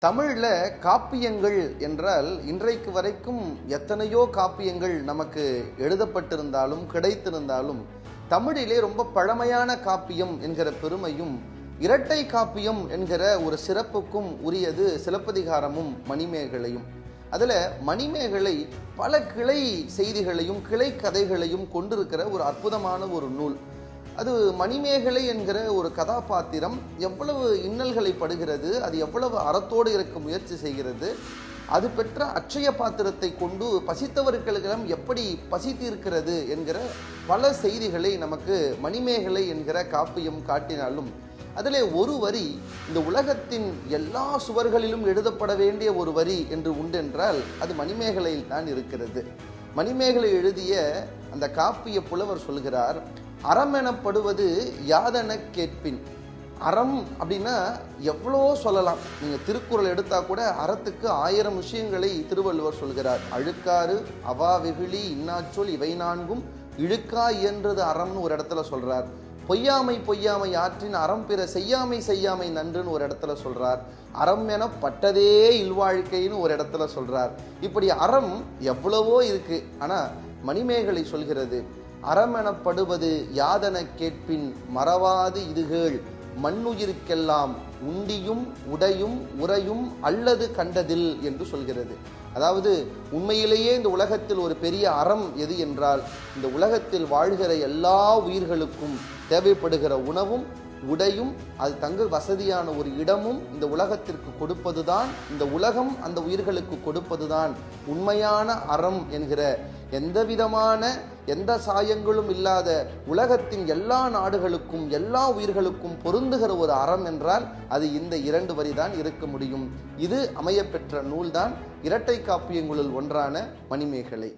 தமிழ்ல காப்பியங்கள் என்றால் இன்றைக்கு வரைக்கும் எத்தனையோ காப்பியங்கள் நமக்கு எழுதப்பட்டிருந்தாலும் கிடைத்திருந்தாலும் தமிழிலே ரொம்ப பழமையான காப்பியம் என்கிற பெருமையும் இரட்டை காப்பியம் என்கிற ஒரு சிறப்புக்கும் உரியது சிலப்பதிகாரமும் மணிமேகலையும். அதுல மணிமேகலை பல கிளை செய்திகளையும் கிளை கதைகளையும் கொண்டிருக்கிற ஒரு அற்புதமான ஒரு நூல். அது மணிமேகலை என்கிற ஒரு கதாபாத்திரம் எவ்வளவு இன்னல்களை படுகிறது, அது எவ்வளவு அறத்தோடு இருக்க முயற்சி செய்கிறது, அது பெற்ற அட்சய பாத்திரத்தை கொண்டு பசித்தவர்களிடம் எப்படி பசி தீர்க்கிறது என்கிற பல செய்திகளை நமக்கு மணிமேகலை என்கிற காப்பியம் காட்டினாலும் அதிலே ஒரு வரி இந்த உலகத்தின் எல்லா சுவர்களிலும் எழுதப்பட வேண்டிய ஒரு வரி என்று உண்டென்றால் அது மணிமேகலையில் தான் இருக்கிறது. மணிமேகலை எழுதிய அந்த காப்பிய புலவர் சொல்கிறார், அறம் எனப்படுவது யாதென கேட்பின். அறம் அப்படின்னா எவ்வளோ சொல்லலாம். நீங்கள் திருக்குறள் எடுத்தா கூட அறத்துக்கு 1000 விஷயங்களை திருவள்ளுவர் சொல்கிறார். அழுக்காறு அவா வெகுளி இன்னாச்சொல் இவை நான்கும் இழுக்கா இயன்றது அறம்னு ஒரு இடத்துல சொல்றார். பொய்யாமை பொய்யாமை ஆற்றின் அறம் பிற செய்யாமை செய்யாமை நன்றுன்னு ஒரு இடத்துல சொல்றார். அறம் என பட்டதே இல்வாழ்க்கைன்னு ஒரு இடத்துல சொல்றார். இப்படி அறம் எவ்வளவோ இருக்கு. ஆனா மணிமேகலை சொல்கிறது, அறம் எனப்படுவது யாதென கேட்பின் மறவாது இதுகேள் மண்ணுயிருக்கெல்லாம் உண்டியும் உடையும் உரையும் அல்லது கண்டதில் என்று சொல்கிறது. அதாவது உண்மையிலேயே இந்த உலகத்தில் ஒரு பெரிய அறம் எது என்றால் இந்த உலகத்தில் வாழ்கிற எல்லா உயிர்களுக்கும் தேவைப்படுகிற உணவும் உடையும் அது தங்க வசதியான ஒரு இடமும் இந்த உலகத்திற்கு கொடுப்பதுதான், இந்த உலகம் அந்த உயிர்களுக்கு கொடுப்பதுதான் உண்மையான அறம் என்கிற எந்தவிதமான எந்த சாயங்களும் இல்லாத உலகத்தின் எல்லா நாடுகளுக்கும் எல்லா உயிர்களுக்கும் பொருந்துகிற ஒரு அறம் என்றால் அது இந்த 2 வரிதான் இருக்க முடியும். இது அமையப்பெற்ற நூல்தான் இரட்டை காப்பியங்களுள் ஒன்றான மணிமேகலை.